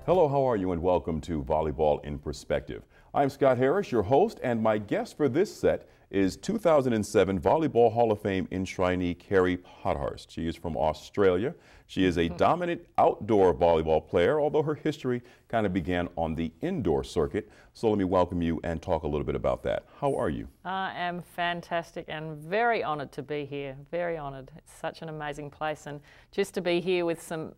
Hello, how are you, and welcome to Volleyball in Perspective. I'm Scott Harris, your host, and my guest for this set is 2007 Volleyball Hall of Fame enshrinee Kerri Pottharst. She is from Australia. She is a dominant outdoor volleyball player, although her history kind of began on the indoor circuit. So let me welcome you and talk a little bit about that. How are you? I am fantastic and very honoured to be here, very honoured. It's such an amazing place, and just to be here with some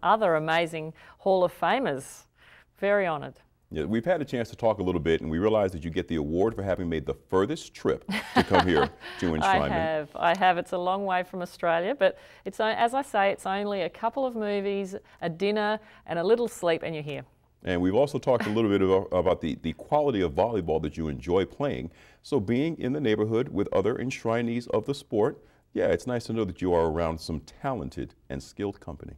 other amazing Hall of Famers, very honoured. Yeah, we've had a chance to talk a little bit, and we realized that you get the award for having made the furthest trip to come here to Enshrined. I have. It's a long way from Australia, but it's, as I say, it's only a couple of movies, a dinner, and a little sleep, and you're here. And we've also talked a little bit about the quality of volleyball that you enjoy playing. So being in the neighborhood with other enshrinees of the sport, yeah, it's nice to know that you are around some talented and skilled company.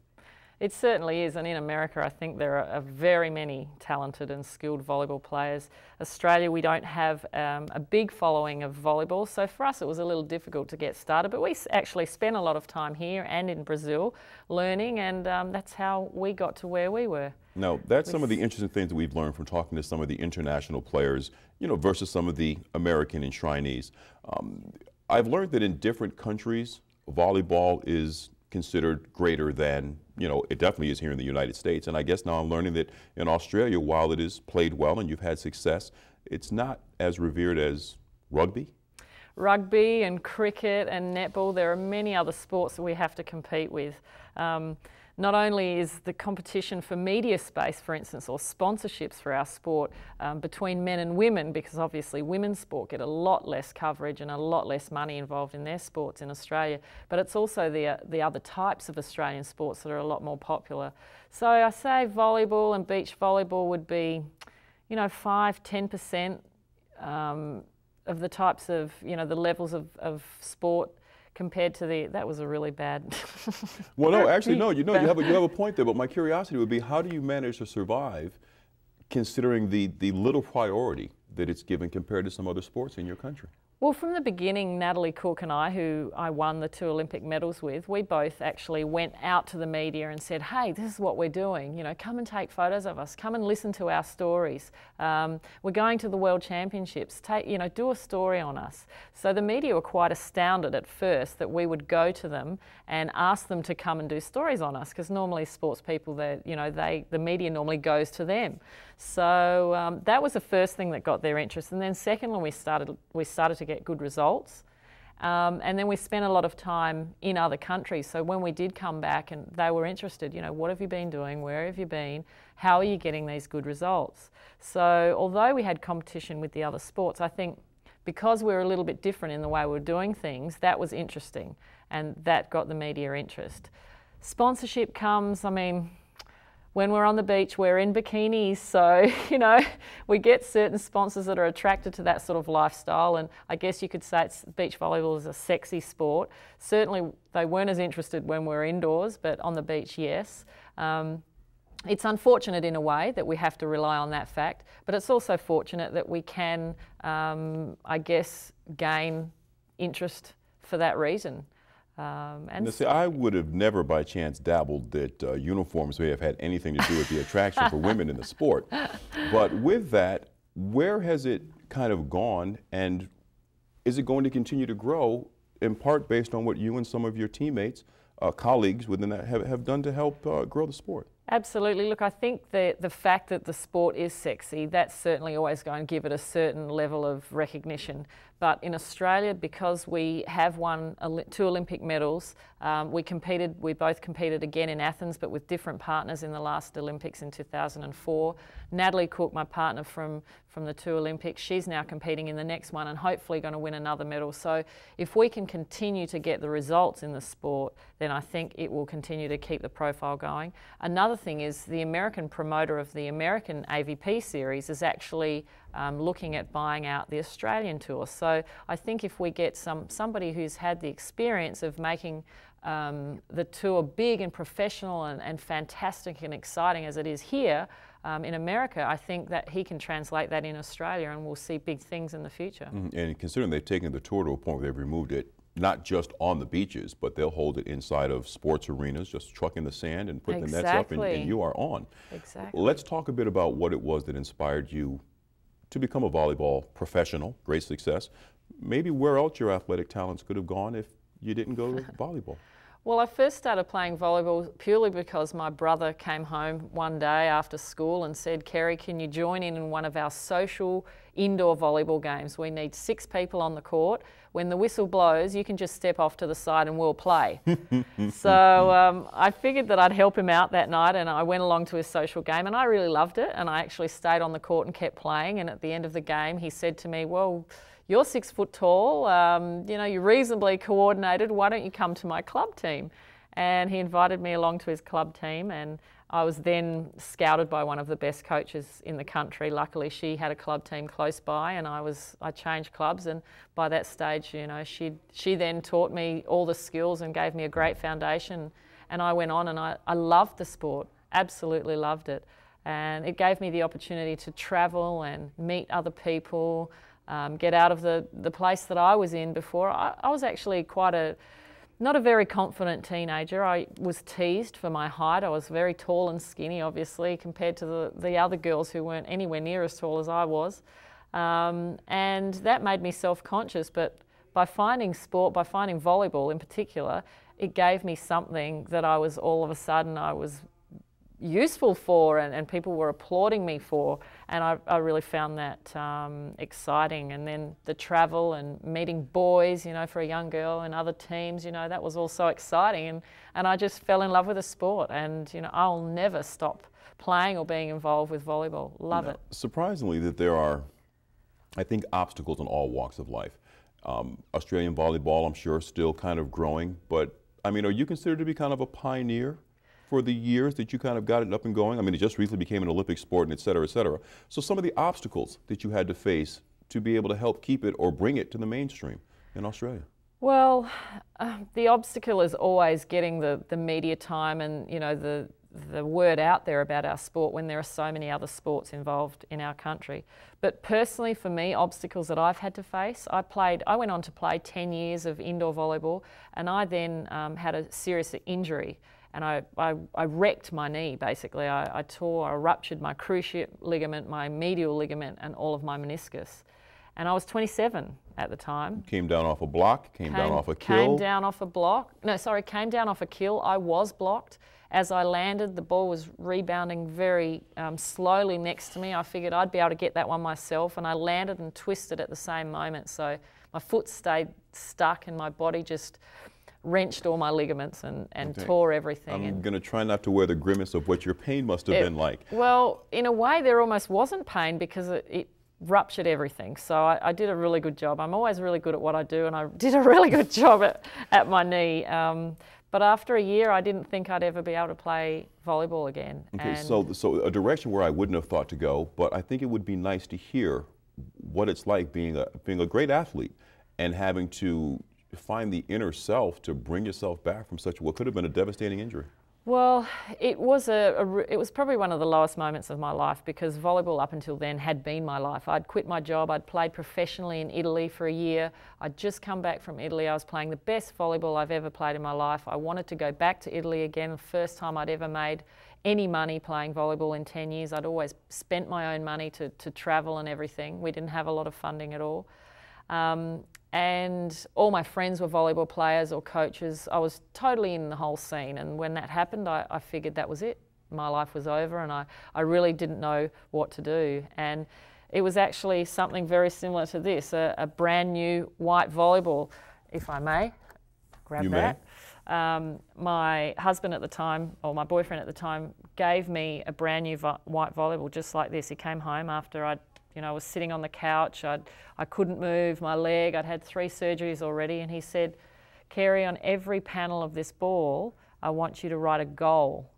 It certainly is, and in America I think there are very many talented and skilled volleyball players. Australia, we don't have a big following of volleyball, so for us it was a little difficult to get started, but we actually spent a lot of time here and in Brazil learning, and that's how we got to where we were. Now, that's some of the interesting things that we've learned from talking to some of the international players, you know, versus some of the American enshrinees. I've learned that in different countries, volleyball is considered greater than, you know, it definitely is here in the United States. And I guess now I'm learning that in Australia, while it is played well and you've had success, it's not as revered as rugby. Rugby and cricket and netball, there are many other sports that we have to compete with. Not only is the competition for media space, for instance, or sponsorships for our sport between men and women, because obviously women's sport get a lot less coverage and a lot less money involved in their sports in Australia, but it's also the other types of Australian sports that are a lot more popular. So I say volleyball and beach volleyball would be, you know, 5–10% of the types of, you know, the levels of sport compared to that was a really bad. Well, no, actually, no. You have a point there. But my curiosity would be, how do you manage to survive, considering the little priority that it's given compared to some other sports in your country? Well, from the beginning, Natalie Cook and I, who I won the 2 Olympic medals with, we both actually went out to the media and said, hey, this is what we're doing. You know, come and take photos of us. Come and listen to our stories. We're going to the World Championships. Do a story on us. So the media were quite astounded at first that we would go to them and ask them to come and do stories on us, because normally sports people, the media normally goes to them. So that was the first thing that got their interest. And then secondly, we started to get good results. And then we spent a lot of time in other countries. So when we did come back and they were interested, you know, what have you been doing? Where have you been? How are you getting these good results? So although we had competition with the other sports, I think because we're a little bit different in the way we're doing things, that was interesting, and that got the media interest. Sponsorship comes, I mean, when we're on the beach, we're in bikinis, so, you know, we get certain sponsors that are attracted to that sort of lifestyle, and I guess you could say beach volleyball is a sexy sport. Certainly, they weren't as interested when we're indoors, but on the beach, yes. It's unfortunate in a way that we have to rely on that fact, but it's also fortunate that we can, I guess, gain interest for that reason. Now, see, I would have never by chance dabbled that uniforms may have had anything to do with the attraction for women in the sport. But with that, where has it kind of gone, and is it going to continue to grow, in part based on what you and some of your teammates, colleagues within that have done to help grow the sport? Absolutely. Look, I think that the fact that the sport is sexy, that's certainly always going to give it a certain level of recognition. But in Australia, because we have won 2 Olympic medals, we both competed again in Athens, but with different partners in the last Olympics in 2004. Natalie Cook, my partner from the 2 Olympics, she's now competing in the next one and hopefully going to win another medal. So if we can continue to get the results in the sport, then I think it will continue to keep the profile going. Another thing is the American promoter of the American AVP series is actually looking at buying out the Australian tour. So I think if we get somebody who's had the experience of making the tour big and professional and fantastic and exciting as it is here in America, I think that he can translate that in Australia, and we'll see big things in the future. And considering they've taken the tour to a point where they've removed it, not just on the beaches, but they'll hold it inside of sports arenas, just truck in the sand and put the nets up, and you are on. Exactly. Let's talk a bit about what it was that inspired you to become a volleyball professional, great success. Maybe where else your athletic talents could have gone if you didn't go to volleyball. Well, I first started playing volleyball purely because my brother came home one day after school and said, "Kerri, can you join in one of our social indoor volleyball games? We need 6 people on the court. When the whistle blows, you can just step off to the side and we'll play." So I figured that I'd help him out that night, and I went along to his social game, and I really loved it, and I actually stayed on the court and kept playing. And at the end of the game, he said to me, "Well, you're 6 foot tall, you know, you're reasonably coordinated, why don't you come to my club team?" And he invited me along to his club team, and I was then scouted by one of the best coaches in the country. Luckily, she had a club team close by, and I changed clubs, and by that stage, you know, she then taught me all the skills and gave me a great foundation, and I went on, and I loved the sport, absolutely loved it. And it gave me the opportunity to travel and meet other people, get out of the place that I was in before. I was actually not a very confident teenager. I was teased for my height. I was very tall and skinny, obviously, compared to the other girls who weren't anywhere near as tall as I was. And that made me self-conscious, but by finding sport, by finding volleyball in particular, it gave me something that I was all of a sudden, I was useful for, and people were applauding me for, and I really found that exciting. And then the travel and meeting boys, you know, for a young girl, and other teams, you know, that was also exciting, and I just fell in love with the sport, and you know, I'll never stop playing or being involved with volleyball. Love it. Surprisingly, that there are, I think, obstacles in all walks of life. Australian volleyball, I'm sure, still kind of growing, but I mean, are you considered to be kind of a pioneer for the years that you kind of got it up and going? I mean, it just recently became an Olympic sport, and et cetera, et cetera. So some of the obstacles that you had to face to be able to help keep it or bring it to the mainstream in Australia? Well, the obstacle is always getting the media time and, you know, the word out there about our sport when there are so many other sports involved in our country. But personally, for me, obstacles that I've had to face, I went on to play 10 years of indoor volleyball, and I then had a serious injury. And I wrecked my knee, basically. I ruptured my cruciate ligament, my medial ligament, and all of my meniscus. And I was 27 at the time. Came down off a block, came down off a kill? Came down off a block. No, sorry, came down off a kill. I was blocked. As I landed, the ball was rebounding very slowly next to me. I figured I'd be able to get that one myself, and I landed and twisted at the same moment. So my foot stayed stuck, and my body just wrenched all my ligaments and tore everything. I'm going to try not to wear the grimace of what your pain must have been like. Well, in a way, there almost wasn't pain because it ruptured everything. So I did a really good job. I'm always really good at what I do, and I did a really good job at my knee. But after a year, I didn't think I'd ever be able to play volleyball again. Okay, so a direction where I wouldn't have thought to go, but I think it would be nice to hear what it's like being a great athlete and having to find the inner self to bring yourself back from such what could have been a devastating injury. Well, it was probably one of the lowest moments of my life, because volleyball up until then had been my life. I'd quit my job. I'd played professionally in Italy for a year. I'd just come back from Italy. I was playing the best volleyball I've ever played in my life. I wanted to go back to Italy again. The first time I'd ever made any money playing volleyball in 10 years. I'd always spent my own money to travel and everything. We didn't have a lot of funding at all. And all my friends were volleyball players or coaches. I was totally in the whole scene, and when that happened, I figured that was it. My life was over, and I really didn't know what to do. And it was actually something very similar to this, a brand new white volleyball, if I may. Grab that. My husband at the time, or my boyfriend at the time, gave me a brand new white volleyball just like this. He came home after I was sitting on the couch. I couldn't move my leg. I'd had 3 surgeries already, and he said, "Kerri, on every panel of this ball, I want you to write a goal,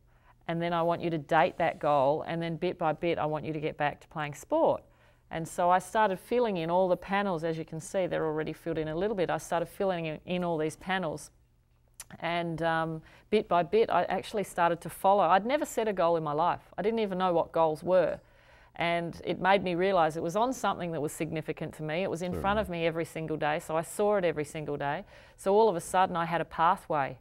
and then I want you to date that goal, and then bit by bit, I want you to get back to playing sport." And so I started filling in all the panels. As you can see, they're already filled in a little bit. I started filling in all these panels, and bit by bit, I actually started to follow. I'd never set a goal in my life. I didn't even know what goals were. And it made me realise it was on something that was significant to me. It was in front of me every single day, so I saw it every single day. So all of a sudden I had a pathway,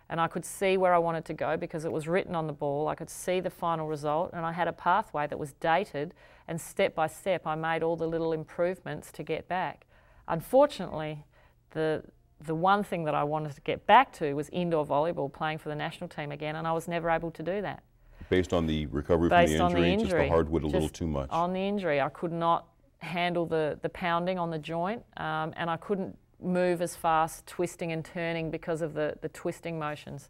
and I could see where I wanted to go because it was written on the ball. I could see the final result, and I had a pathway that was dated, and step by step I made all the little improvements to get back. Unfortunately, the one thing that I wanted to get back to was indoor volleyball, playing for the national team again, and I was never able to do that. Based on the recovery from the injury, just the hardwood a little too much? On the injury. I could not handle the pounding on the joint, and I couldn't move as fast, twisting and turning because of the twisting motions.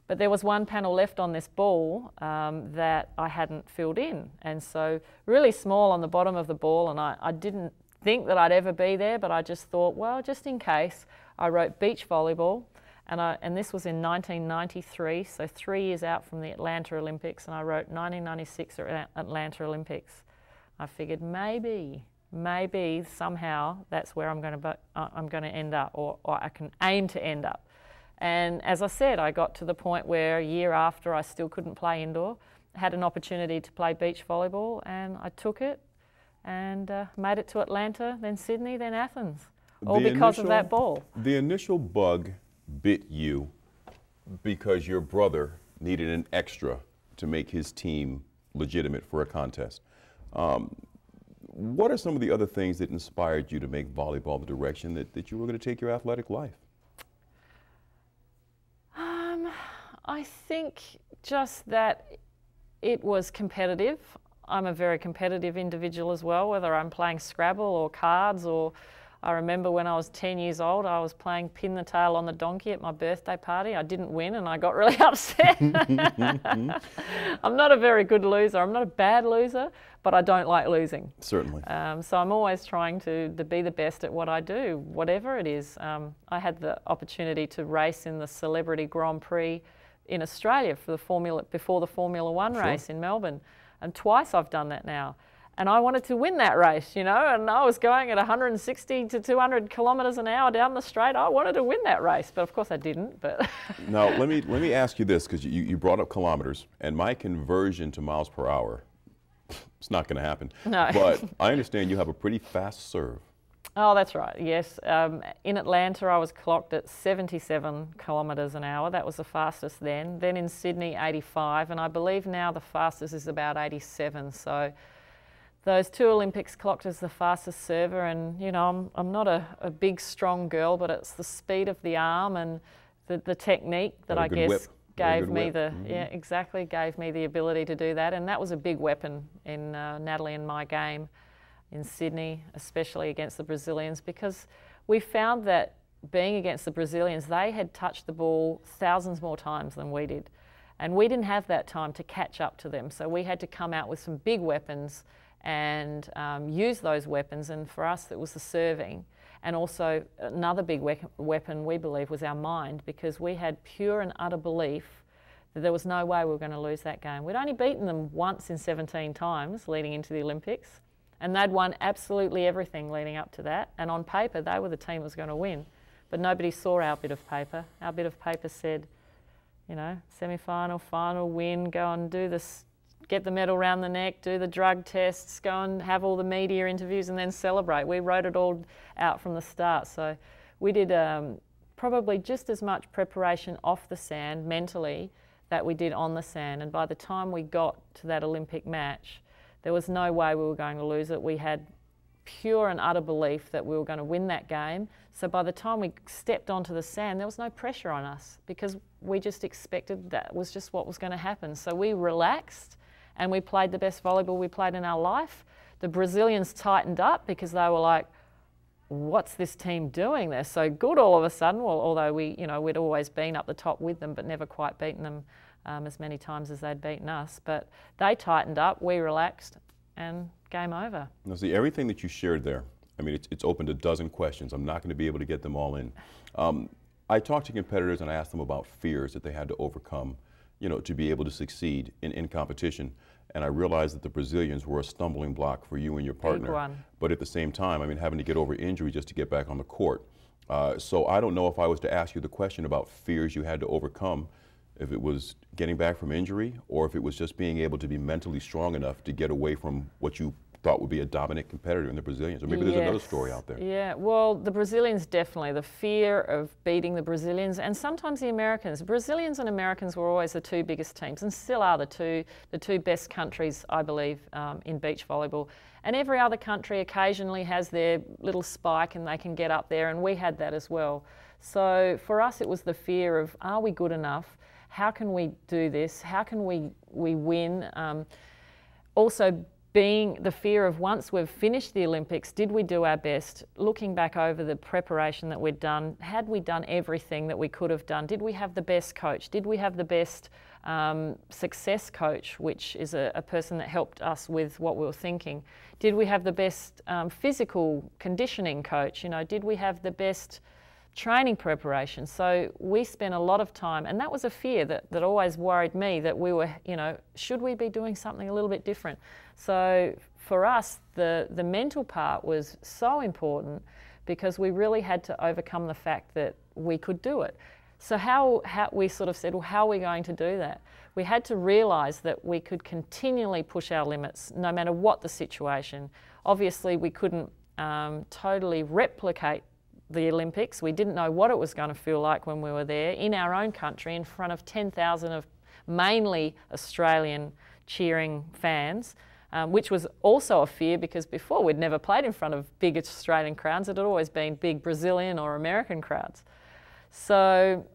But there was one panel left on this ball that I hadn't filled in, and so really small on the bottom of the ball, and I didn't think that I'd ever be there, but I just thought, well, just in case, I wrote beach volleyball. And this was in 1993, so 3 years out from the Atlanta Olympics, and I wrote 1996 Atlanta Olympics. I figured maybe somehow that's where I'm going to end up, or I can aim to end up. And as I said, I got to the point where a year after I still couldn't play indoor, had an opportunity to play beach volleyball, and I took it and made it to Atlanta, then Sydney, then Athens, all because of that ball. The initial bug bit you because your brother needed an extra to make his team legitimate for a contest. What are some of the other things that inspired you to make volleyball the direction that you were going to take your athletic life? I think just that it was competitive. I'm a very competitive individual as well, whether I'm playing Scrabble or cards, or I remember when I was 10 years old, I was playing pin the tail on the donkey at my birthday party. I didn't win and I got really upset. I'm not a very good loser. I'm not a bad loser, but I don't like losing. Certainly. So I'm always trying to be the best at what I do, whatever it is. I had the opportunity to race in the Celebrity Grand Prix in Australia for before the Formula One race in Melbourne. And twice I've done that now. And I wanted to win that race, you know, and I was going at 160 to 200 kilometres an hour down the straight. I wanted to win that race, but of course I didn't. But now, let me ask you this, because you brought up kilometres, and my conversion to miles per hour, it's not going to happen. No. But I understand you have a pretty fast serve. Oh, that's right, yes. In Atlanta, I was clocked at 77 kilometres an hour. That was the fastest then. Then in Sydney, 85, and I believe now the fastest is about 87. So those two Olympics clocked as the fastest server, and you know, I'm not a big, strong girl, but it's the speed of the arm and the technique that I guess gave me gave me the ability to do that, and that was a big weapon in Natalie and my game in Sydney, especially against the Brazilians, because we found that being against the Brazilians, they had touched the ball thousands more times than we did, and we didn't have that time to catch up to them, so we had to come out with some big weapons and use those weapons, and for us it was the serving. And also another big weapon we believe was our mind, because we had pure and utter belief that there was no way we were going to lose that game. We'd only beaten them once in 17 times leading into the Olympics, and they'd won absolutely everything leading up to that, and on paper they were the team that was going to win. But nobody saw our bit of paper. Our bit of paper said, you know, semi-final, final, win, go and do this, get the medal round the neck, do the drug tests, go and have all the media interviews and then celebrate. We wrote it all out from the start. So we did probably just as much preparation off the sand mentally that we did on the sand. And by the time we got to that Olympic match, there was no way we were going to lose it. We had pure and utter belief that we were going to win that game. So by the time we stepped onto the sand, there was no pressure on us, because we just expected that was just what was going to happen. So we relaxed and we played the best volleyball we played in our life. The Brazilians tightened up because they were like, what's this team doing? They're so good all of a sudden. Well, although we'd always been up the top with them, but never quite beaten them as many times as they'd beaten us. But they tightened up, we relaxed, and game over. Now see, everything that you shared there, I mean, it's opened a dozen questions. I'm not going to be able to get them all in. I talked to competitors and I asked them about fears that they had to overcome, you know, to be able to succeed in competition. And I realized that the Brazilians were a stumbling block for you and your partner. Big one. But at the same time, I mean, having to get over injury just to get back on the court. So I don't know if I was to ask you the question about fears you had to overcome, if it was getting back from injury, or if it was just being able to be mentally strong enough to get away from what you thought would be a dominant competitor in the Brazilians. Or maybe there's another story out there. Yeah, well, the Brazilians definitely, the fear of beating the Brazilians and sometimes the Americans. Brazilians and Americans were always the two biggest teams and still are the two best countries, I believe, in beach volleyball. And every other country occasionally has their little spike and they can get up there, and we had that as well. So for us it was the fear of, are we good enough? How can we do this? How can we win? Also, being the fear of, once we've finished the Olympics, did we do our best? Looking back over the preparation that we'd done, had we done everything that we could have done? Did we have the best coach? Did we have the best success coach, which is a person that helped us with what we were thinking? Did we have the best physical conditioning coach? You know, did we have the best training preparation? So we spent a lot of time, and that was a fear that always worried me, that we were, you know, should we be doing something a little bit different? So for us, the mental part was so important, because we really had to overcome the fact that we could do it. So how we sort of said, well, how are we going to do that? We had to realise that we could continually push our limits no matter what the situation. Obviously we couldn't totally replicate the Olympics. We didn't know what it was going to feel like when we were there in our own country in front of 10,000 of mainly Australian cheering fans, which was also a fear, because before we'd never played in front of big Australian crowds. It had always been big Brazilian or American crowds. So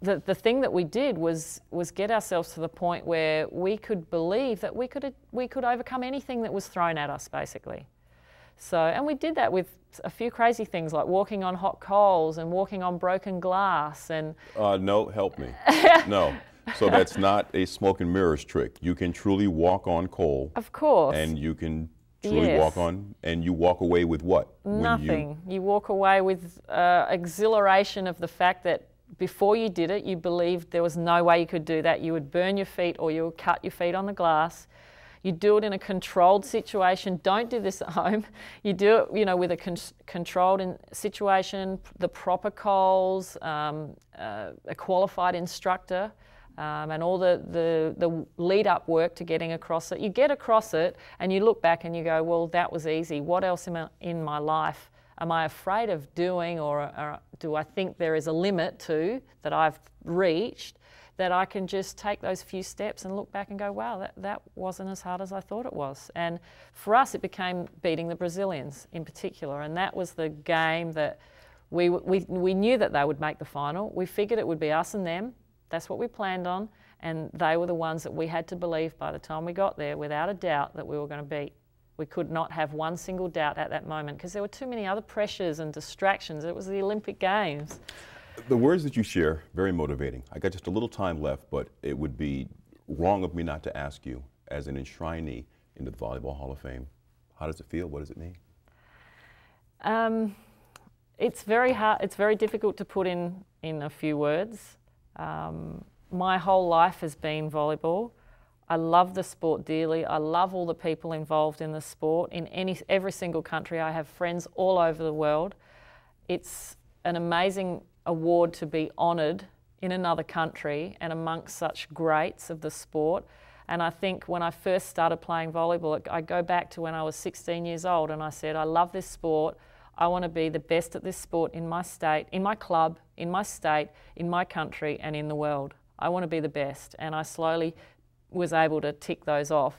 the thing that we did was get ourselves to the point where we could believe that we could overcome anything that was thrown at us, basically. So, and we did that with a few crazy things like walking on hot coals and walking on broken glass and... No, help me. No. So that's not a smoke and mirrors trick. You can truly walk on coal. Of course. And you can truly walk on, and you walk away with what? Nothing. You walk away with exhilaration of the fact that before you did it, you believed there was no way you could do that. You would burn your feet or you would cut your feet on the glass. You do it in a controlled situation. Don't do this at home. You do it, you know, with a controlled situation, the proper coals, a qualified instructor, and all the lead-up work to getting across it. You get across it and you look back and you go, well, that was easy. What else in my life am I afraid of doing, or do I think there is a limit to that I've reached, that I can just take those few steps and look back and go, wow, that wasn't as hard as I thought it was. And for us, it became beating the Brazilians in particular, and that was the game that we knew that they would make the final. We figured it would be us and them. That's what we planned on, and they were the ones that we had to believe by the time we got there, without a doubt, that we were going to beat. We could not have one single doubt at that moment, because there were too many other pressures and distractions. It was the Olympic Games. The words that you share, very motivating. I got just a little time left, but it would be wrong of me not to ask you, as an enshrinee into the Volleyball Hall of Fame, how does it feel? What does it mean? It's very hard. It's very difficult to put in a few words. My whole life has been volleyball. I love the sport dearly. I love all the people involved in the sport. In every single country, I have friends all over the world. It's an amazing award to be honoured in another country and amongst such greats of the sport. And I think when I first started playing volleyball, I go back to when I was 16 years old, and I said, I love this sport. I want to be the best at this sport in my state, in my club, in my state, in my country, and in the world. I want to be the best. And I slowly was able to tick those off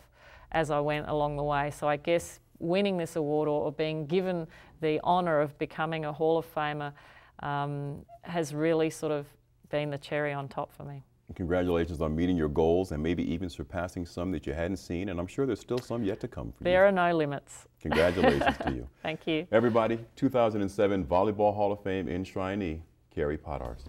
as I went along the way. So I guess winning this award, or being given the honour of becoming a Hall of Famer, has really sort of been the cherry on top for me. Congratulations on meeting your goals and maybe even surpassing some that you hadn't seen, and I'm sure there's still some yet to come for you. There are no limits. Congratulations to you. Thank you. Everybody, 2007 Volleyball Hall of Fame enshrinee, Kerri Pottharst.